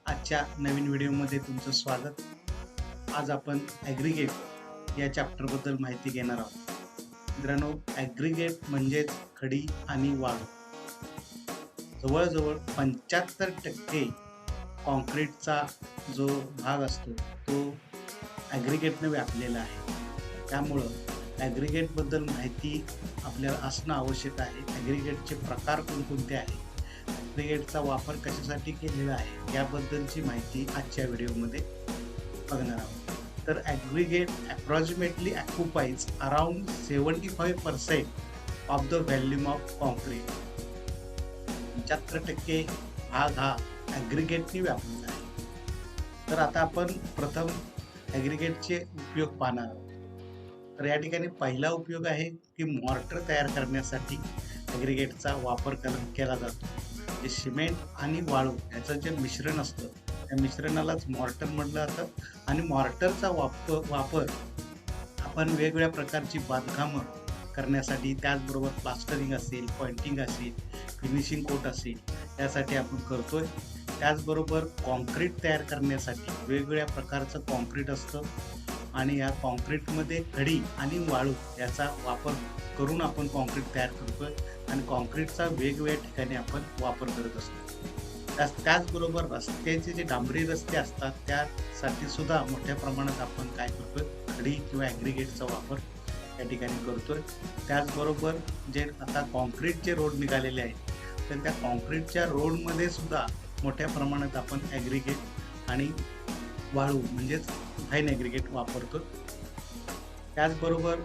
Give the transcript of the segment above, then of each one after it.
आजच्या नवीन व्हिडिओमध्ये तुमचं स्वागत. आज आपण ॲग्रीगेट या चॅप्टरबद्दल माहिती घेणार आहोत. मित्रांनो, ॲग्रीगेट म्हणजेच खडी आणि वाळू. जवळजवळ 75% कॉन्क्रीटचा जो भाग असतो तो ॲग्रीगेटने व्यापलेला आहे. त्यामुळं ॲग्रीगेटबद्दल माहिती आपल्याला असणं आवश्यक आहे. ॲग्रीगेटचे प्रकार कोणकोणते आहेत, ॲग्रीगेटचा वापर कशासाठी केलेला आहे याबद्दलची माहिती आजच्या व्हिडिओमध्ये बघणार आहोत. तर aggregate approximately occupies around 75% of the volume of concrete. 75% भाग हा ॲग्रीगेटने व्यापलेला आहे. तर आता आपण प्रथम ॲग्रीगेटचे उपयोग पाहणार आहोत. तर या ठिकाणी पहिला उपयोग आहे की मॉर्टर तयार करण्यासाठी ॲग्रीगेटचा वापर केला जातो. जे सिमेंट आणि वाळू याचं जे मिश्रण असतं त्या मिश्रणालाच मॉर्टर म्हटलं जातं. आणि मॉर्टरचा वापर आपण वेगवेगळ्या प्रकारची बांधकामं करण्यासाठी, त्याचबरोबर प्लास्टरिंग असेल, पॉइंटिंग असेल, फिनिशिंग कोट असेल यासाठी आपण करतोय. त्याचबरोबर कॉन्क्रीट तयार करण्यासाठी वेगवेगळ्या प्रकारचं कॉन्क्रीट असतं आणि या कॉन्क्रीटमध्ये खडी आणि वाळू याचा वापर करून आपण कॉन्क्रीट तयार करतोय आणि कॉन्क्रीटचा वेगवेगळ्या ठिकाणी आपण वापर करत असतो. त्याचबरोबर रस्त्याचे जे डांबरी रस्ते असतात त्यासाठी सुद्धा मोठ्या प्रमाणात आपण काय करतोय, खडी किंवा ॲग्रीगेटचा वापर या ठिकाणी करतोय. त्याचबरोबर जे आता कॉन्क्रीटचे रोड निघालेले आहेत तर त्या कॉन्क्रीटच्या रोडमध्ये सुद्धा मोठ्या प्रमाणात आपण ॲग्रीगेट आणि वाळू म्हणजेच फाईन ॲग्रीगेट वापरतो. त्याचबरोबर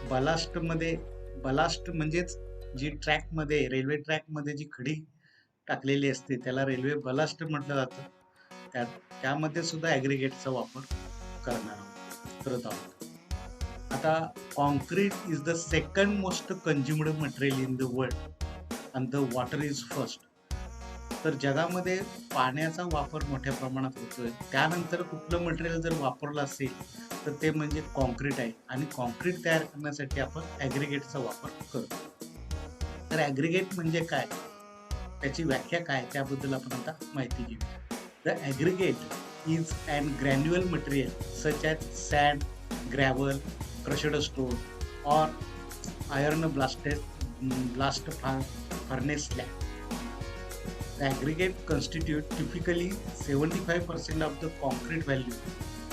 बलास्ट म्हणजेच जी ट्रॅकमध्ये, रेल्वे ट्रॅकमध्ये जी खडी टाकलेली असते त्याला रेल्वे बलास्ट म्हटलं जातं. त्यामध्ये सुद्धा ॲग्रीगेटचा वापर करत आहोत. आता concrete is the second most consumed material in the world and the water is first. तर जगामध्ये पाण्याचा वापर मोठ्या प्रमाणात होतोय. त्यानंतर कुठलं मटेरियल जर वापरलं असेल तर ते म्हणजे कॉन्क्रीट आहे आणि कॉन्क्रीट तयार करण्यासाठी आपण ॲग्रीगेटचा वापर करतो. तर ॲग्रीगेट म्हणजे काय, त्याची व्याख्या काय त्याबद्दल आपण आता माहिती घेऊया. The aggregate is an granular material such as sand, gravel, crushed stone और iron blast furnace slag. The aggregate constitute typically 75% of the concrete value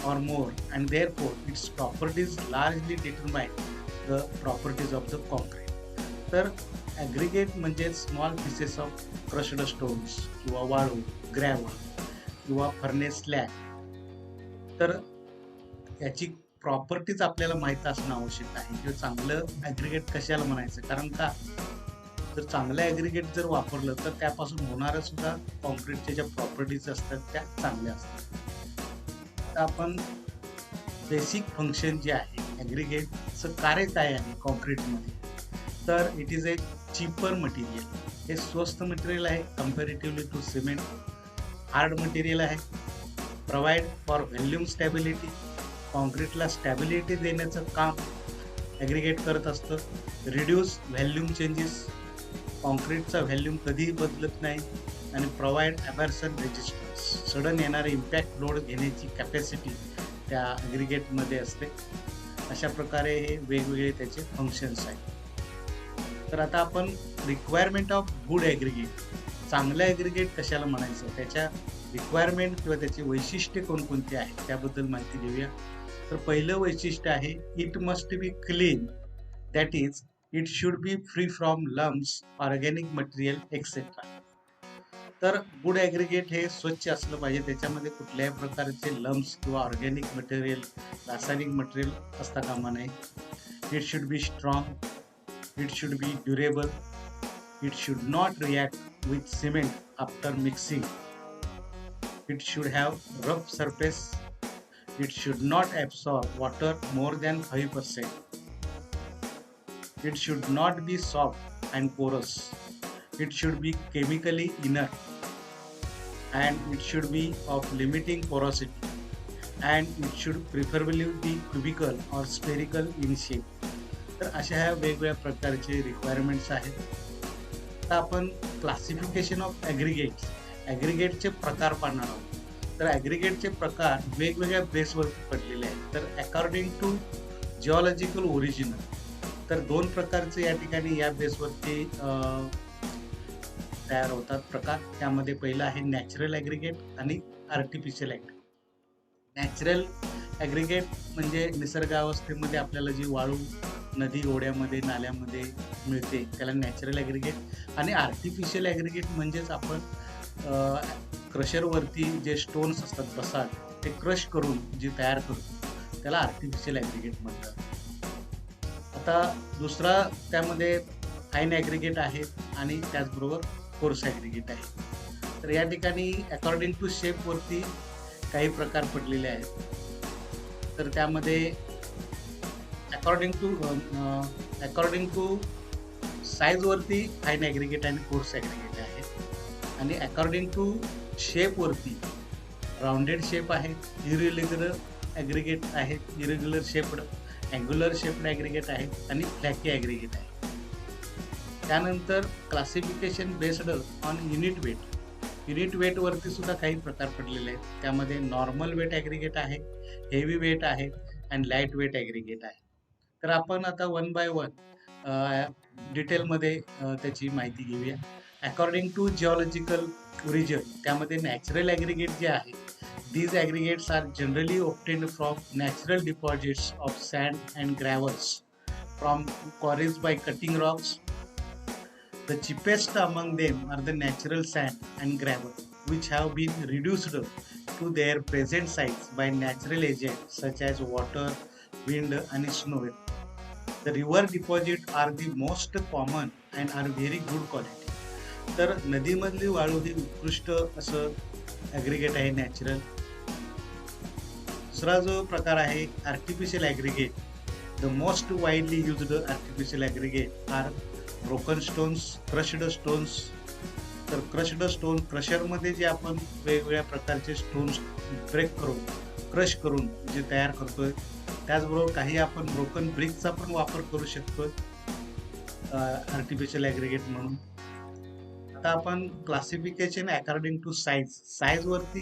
or more, and therefore its properties largely determine the properties of the concrete. तर aggregate म्हणजे small pieces of crushed stones किंवा वाळू, gravel किंवा furnace slag. तर याची properties आपल्याला माहीत असणं आवश्यक आहे. किंवा चांगलं ॲग्रीगेट कशाला म्हणायचं, कारण का जर चांगलं ॲग्रीगेट जर वापरलं तर त्यापासून होणाऱ्या सुद्धा कॉन्क्रीटच्या ज्या प्रॉपर्टीज असतात त्या चांगल्या असतात. तर आपण बेसिक फंक्शन जे आहे ॲग्रीगेटचं कार्य काय आहे कॉन्क्रीटमध्ये, तर it is a cheaper material. हे स्वस्त मटेरियल आहे comparatively to cement. Hard material आहे. Provide for volume stability. कॉन्क्रीटला स्टॅबिलिटी देण्याचं काम ॲग्रीगेट करत असतं. Reduce volume changes. कॉन्क्रीटचा व्हॅल्यूम कधीही बदलत नाही. आणि प्रोव्हाइड ॲबॅर्सन रेजिस्टन्स. सडन येणारे इम्पॅक्ट लोड घेण्याची कॅपॅसिटी त्या ॲग्रीगेटमध्ये असते. अशा प्रकारे हे वेगवेगळे त्याचे फंक्शन्स आहेत. तर आता आपण रिक्वायरमेंट ऑफ गुड ॲग्रीगेट, चांगलं ॲग्रीगेट कशाला म्हणायचं, त्याच्या रिक्वायरमेंट किंवा त्याची वैशिष्ट्ये कोणकोणती आहेत त्याबद्दल माहिती घेऊया. तर पहिलं वैशिष्ट्य आहे it must be clean, that is it should be free from lumps, organic material etcetera. तर गुड ॲग्रीगेट हे स्वच्छ असलं पाहिजे, त्याच्यामध्ये कुठल्याही प्रकारचे लम्स किंवा ऑर्गॅनिक मटेरियल, रासायनिक मटेरियल असता कामा नये. It should be strong, it should B durable, it should not react with cement after mixing, it should have rough surface, it should not absorb water more than 5%. It should not be soft and porous. It should be chemically inert and it should be of limiting porosity, and it should preferably be cubical or spherical in shape. तर अशा ह्या वेगवेगळ्या प्रकारचे requirements आहेत. आता आपण classification of ॲग्रीगेट्स, ॲग्रीगेटचे प्रकार पाहणार आहोत. तर ॲग्रिगेटचे प्रकार वेगवेगळ्या बेसवरती पडलेले आहेत. तर अकॉर्डिंग टू जिओलॉजिकल ओरिजिन, तर 2 प्रकारचे या ठिकाणी या बेसवरती तयार होतात प्रकार. त्यामध्ये पहिलं आहे नॅचरल ॲग्रिगेट आणि आर्टिफिशियल ॲग्रिगेट. नॅचरल ॲग्रिगेट म्हणजे निसर्गावस्थेमध्ये आपल्याला जी वाळू नदी, ओढ्यामध्ये, नाल्यामध्ये मिळते त्याला नॅचरल ॲग्रिगेट. आणि आर्टिफिशियल ॲग्रिगेट म्हणजेच आपण क्रशरवरती जे स्टोन्स असतात बसाल्ट, ते क्रश करून जे तयार करतो त्याला आर्टिफिशियल ॲग्रिगेट म्हणतात. आता दुसरा त्यामध्ये फाईन ॲग्रिगेट आहे आणि त्याचबरोबर कोर्स ॲग्रिगेट आहे. तर या ठिकाणी अकॉर्डिंग टू शेपवरती काही प्रकार पडलेले आहेत. तर त्यामध्ये अकॉर्डिंग टू साईजवरती फाईन ॲग्रिगेट आणि कोर्स ॲग्रिगेट आहे. आणि अकॉर्डिंग टू शेपवरती राउंडेड शेप आहे, इरेग्युलर ॲग्रिगेट आहे, irregular shaped, angular shaped aggregate आहे आणि फ्लॅकी ॲग्रिगेट आहे. त्यानंतर classification based on unit weight. Unit वेटवरती सुद्धा काही प्रकार पडलेले आहेत. त्यामध्ये नॉर्मल वेट ॲग्रिगेट आहे, हेवी वेट आहे आणि लाईट वेट ॲग्रिगेट आहे. तर आपण आता वन बाय वन डिटेलमध्ये त्याची माहिती घेऊया. अकॉर्डिंग टू जिओलॉजिकल ओरिजिन, त्यामध्ये नॅचरल ॲग्रिगेट जे आहे, these aggregates are generally obtained from natural deposits of sand and gravels from quarries by cutting rocks. The cheapest among them are the natural sand and gravel, which have been reduced to their present size by natural agents such as water, wind, and snow. The river deposits are the most common and are very good quality. तर नदीमधली वाळू ही उत्कृष्ट असं aggregate आहे natural. दुसरा जो प्रकार आहे artificial aggregate. The most widely used artificial aggregate are broken stones, crushed stones. तर क्रशड स्टोन, क्रशरमध्ये जे आपण वेगवेगळ्या प्रकारचे स्टोन्स ब्रेक करून क्रश करून जे तयार करतोय, त्याचबरोबर काही आपण ब्रोकन ब्रिकचा पण वापर करू शकतोय आर्टिफिशियल ॲग्रिगेट म्हणून. आता आपण क्लासिफिकेशन अकॉर्डिंग टू साईजवरती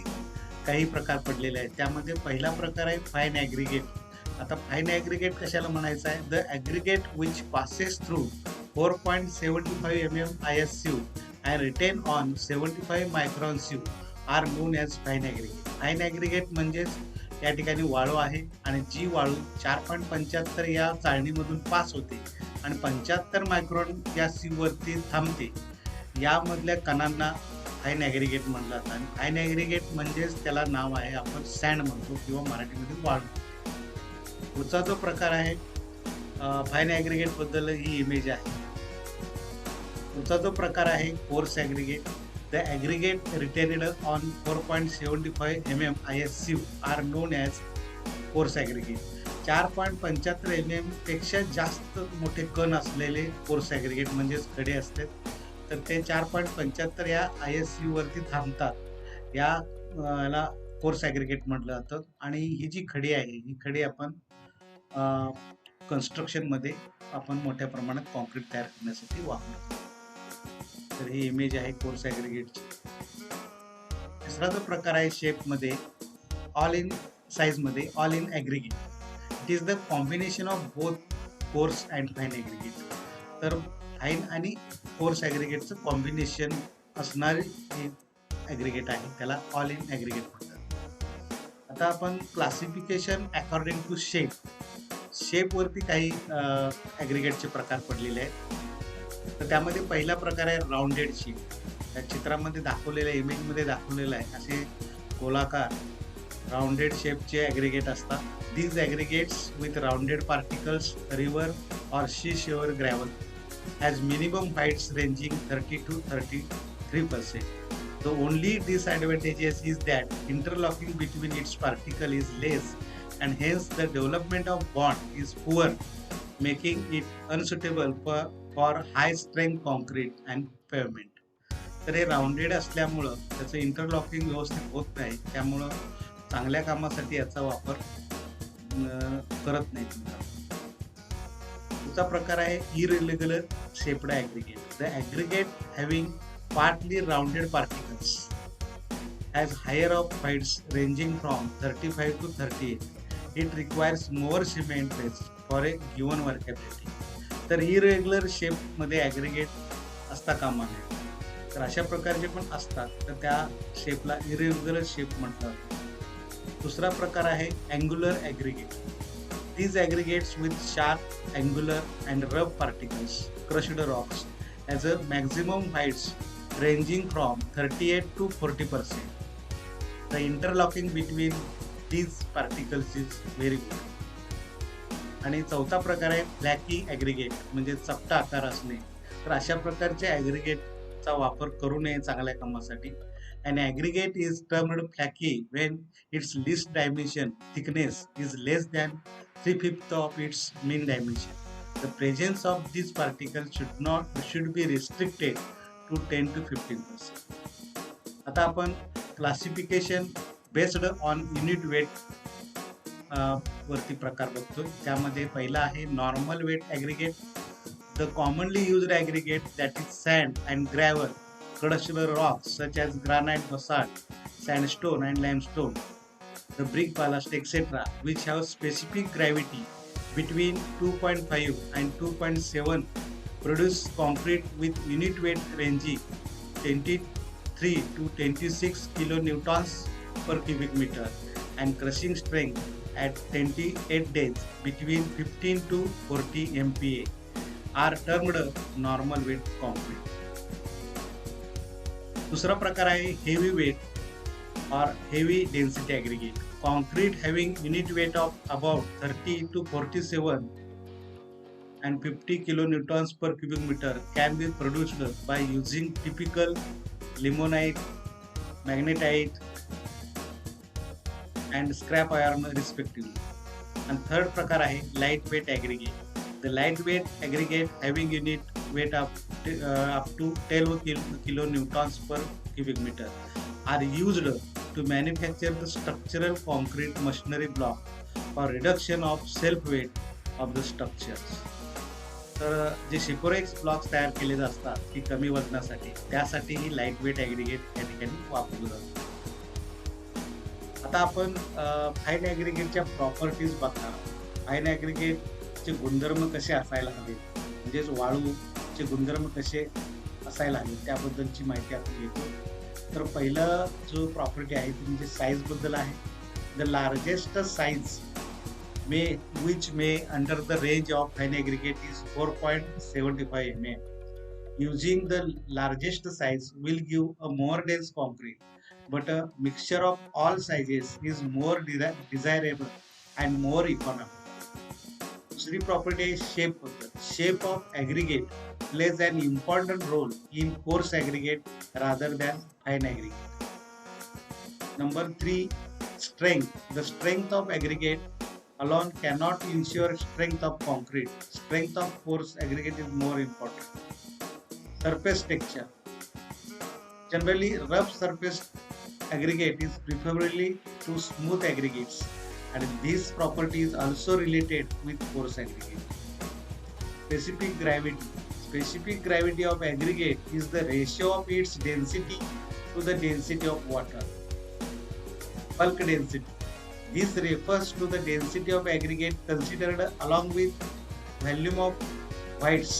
काही प्रकार पडलेले आहेत. त्यामध्ये पहिला प्रकार आहे फाईन ॲग्रिगेट. आता फाईन ॲग्रिगेट कशाला म्हणायचं आहे? The aggregate which passes through 4.75 mm ISU and retain on 75 micron SU are known as fine aggregate. Fine aggregate म्हणजेच या ठिकाणी वाळू आहे आणि जी वाळू 4.75 या चाळणीमधून पास होते आणि 75 मायक्रॉन या सीवरती थांबते, यामधल्या कणांना फाईन ॲग्रिगेट म्हणलं जातं. आणि फाईन ॲग्रिगेट म्हणजेच त्याला नाव आहे, आपण सँड म्हणतो किंवा मराठीमध्ये वाळू. पुढचा जो प्रकार आहे फाईन ॲग्रिगेट बद्दल ही इमेज आहे. पुढचा जो प्रकार आहे coarse aggregate. The aggregate retained on 4.75 mm ISU are known as coarse aggregate. 4.75 mm पेक्षा जास्त मोठे कण असलेले कोर्स ॲग्रिगेट म्हणजेच खडे असतात. तर ते 4.75 या ISU वरती थांबतात. याला कोर्स ॲग्रिगेट म्हटलं जातं. आणि ही जी खडी आहे, ही खडी आपण कन्स्ट्रक्शनमध्ये आपण मोठ्या प्रमाणात कॉन्क्रीट तयार करण्यासाठी वापरतो. तर ही इमेज आहे कोर्स ॲग्रिगेटची. तिसरा जो प्रकार आहे शेपमध्ये, ऑल इन साईजमध्ये all in aggregate. It is the combination of both course and fine aggregate. तर फाईन आणि कोर्स ॲग्रिगेटचं कॉम्बिनेशन असणारे हे ॲग्रिगेट आहे, त्याला ऑल इन ॲग्रिगेट म्हणतात. आता आपण क्लासिफिकेशन अकॉर्डिंग टू शेपवरती काही ॲग्रिगेटचे प्रकार पडलेले आहेत. तर त्यामध्ये पहिला प्रकार आहे राउंडेड शेप. त्या चित्रामध्ये दाखवलेल्या इमेजमध्ये दाखवलेलं आहे असे गोलाकार राउंडेड शेपचे ॲग्रिगेट असतात. These aggregates with rounded particles, river or sea shore gravel has minimum heights ranging 30 to 33%. The only disadvantage is that interlocking between its particle is less and hence the development of bond is poor, making it unsuitable for high strength concrete and pavement. तर हे rounded असल्यामुळं त्याचं interlocking व्यवस्थित होत नाही, त्यामुळं चांगल्या कामासाठी याचा वापर करत नाही तुम्ही. पुढचा प्रकार आहे irregular shaped aggregate. The aggregate having partly rounded particles has higher of heights ranging from 35 to 38. It requires more cement base for a given workability. तर इरेग्युलर शेपमध्ये ॲग्रिगेट असता कामा नये. तर अशा प्रकारचे पण असतात, तर त्या शेपला इरेग्युलर शेप म्हटलं जातं. दुसरा प्रकार आहे angular aggregate. These aggregates with sharp, angular and rough particles, crushed rocks, has a maximum heights ranging from 38 to 40%. The interlocking between these particles is very good. आणि चौथा प्रकार आहे फ्लॅकी ॲग्रिगेट, म्हणजे चपटा आकार असणे. तर अशा प्रकारच्या ॲग्रिगेटचा वापर करू नये चांगल्या कामासाठी. An aggregate is termed flaky when its least dimension thickness is less than 3/5 of its mean dimension. The presence of these particles should be restricted to 10 to 15%. आता आपण classification based on unit weight वरती प्रकार बघतोय. त्यामध्ये पहिला आहे normal weight aggregate. The commonly used aggregate that is sand and gravel, crushed rocks such as granite, basalt, sandstone and limestone, the brick, ballast, etc., which have specific gravity between 2.5 and 2.7, produce concrete with unit weight ranging 23 to 26 kilonewtons per cubic meter and crushing strength at 28 days between 15 to 40 MPa are termed normal weight concrete. दूसरा प्रकार आहे heavy weight और heavy density aggregate. Concrete having unit weight of about 30 to 47 and 50 kilonewtons per cubic meter can be produced by using typical limonite, magnetite and scrap iron respectively. आणि third प्रकार आहे light weight aggregate. The lightweight aggregate having unit weight up to 12 kilonewtons per cubic meter are used to manufacture the structural concrete machinery block for reduction of self weight of the structures. तर जे शिपोरेक्स blocks तयार केले असतात की कमी वजनासाठी, त्यासाठी ही light weight aggregate या ठिकाणी वापरलं जातं. आता आपण फाईन ॲग्रिगेटच्या प्रॉपर्टीज बघणार. फाईन ॲग्रिगेटचे गुणधर्म कसे असायला हवेत, म्हणजेच वाळूचे गुणधर्म कसे असायला हवे त्याबद्दलची माहिती आपण घेतो. तर पहिलं जो प्रॉपर्टी आहे ती म्हणजे साईज बद्दल आहे. The largest size which may under the range of fine aggregate is 4.75 mm. Using the largest size will give a more dense concrete, but a mixture of all sizes is more desirable and more economical. दूसरी property आहे shape बद्दल. Shape of aggregate plays an important role in coarse aggregate rather than fine aggregate. Number 3, strength. The strength of aggregate alone cannot ensure strength of concrete. Strength of coarse aggregate is more important. Surface texture. Generally, rough surface aggregate is preferably to smooth aggregates, and this property is also related with coarse aggregate. Specific gravity. Specific gravity of aggregate is the ratio of its density to the density of water. Bulk density. This refers to the density of aggregate considered along with volume of voids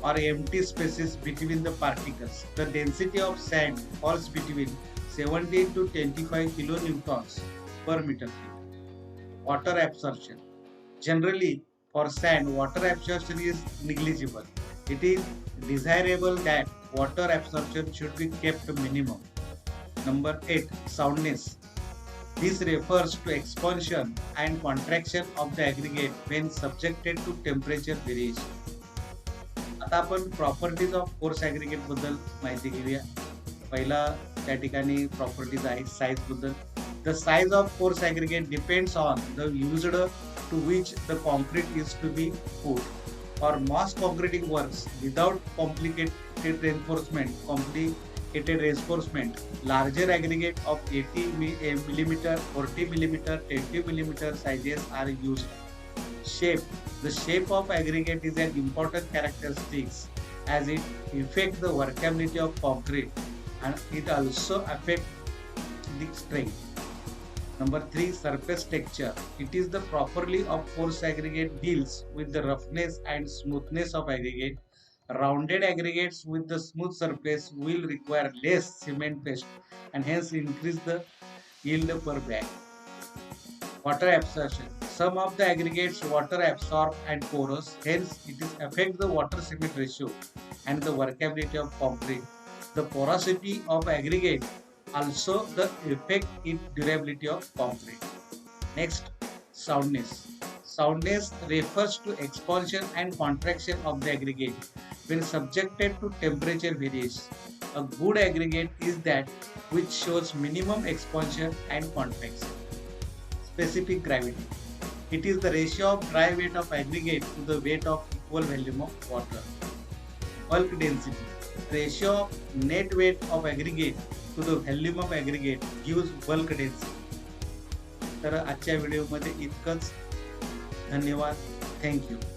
or empty spaces between the particles. The density of sand falls between 17 to 25 kilonewtons per meter cube. Water absorption. Generally, for sand, water absorption is negligible. It is desirable that water absorption should be kept minimum. Number 8, soundness. This refers to expansion and contraction of the aggregate when subjected to temperature variation. आता आपण properties of coarse aggregate बद्दल माहिती घेऊया. पहिला त्या ठिकाणी properties आहे size बद्दल. The size of coarse aggregate depends on the used to which the concrete is to be put. For mass concreting works without complicated reinforcement, larger aggregate of 80 mm, 40 mm, 20 mm sizes are used. Shape. The shape of aggregate is an important characteristic as it affects the workability of concrete, and it also affects the strength. Number 3, surface texture. It is the properly of porous aggregate deals with the roughness and smoothness of aggregate. Rounded aggregates with the smooth surface will require less cement paste and hence increase the yield per bag. Water absorption. Some of the aggregates water absorb and porous, hence it is affect the water cement ratio and the workability of concrete. The porosity of aggregate also the effect in durability of concrete. Next, soundness. Soundness refers to expansion and contraction of the aggregate when subjected to temperature variation. A good aggregate is that which shows minimum expansion and contraction. Specific gravity. It is the ratio of dry weight of aggregate to the weight of equal volume of water. Bulk density. Ratio of net weight of aggregate to the volume of aggregate gives bulk density. तर आजच्या व्हिडिओमध्ये इतकंच. धन्यवाद. Thank you.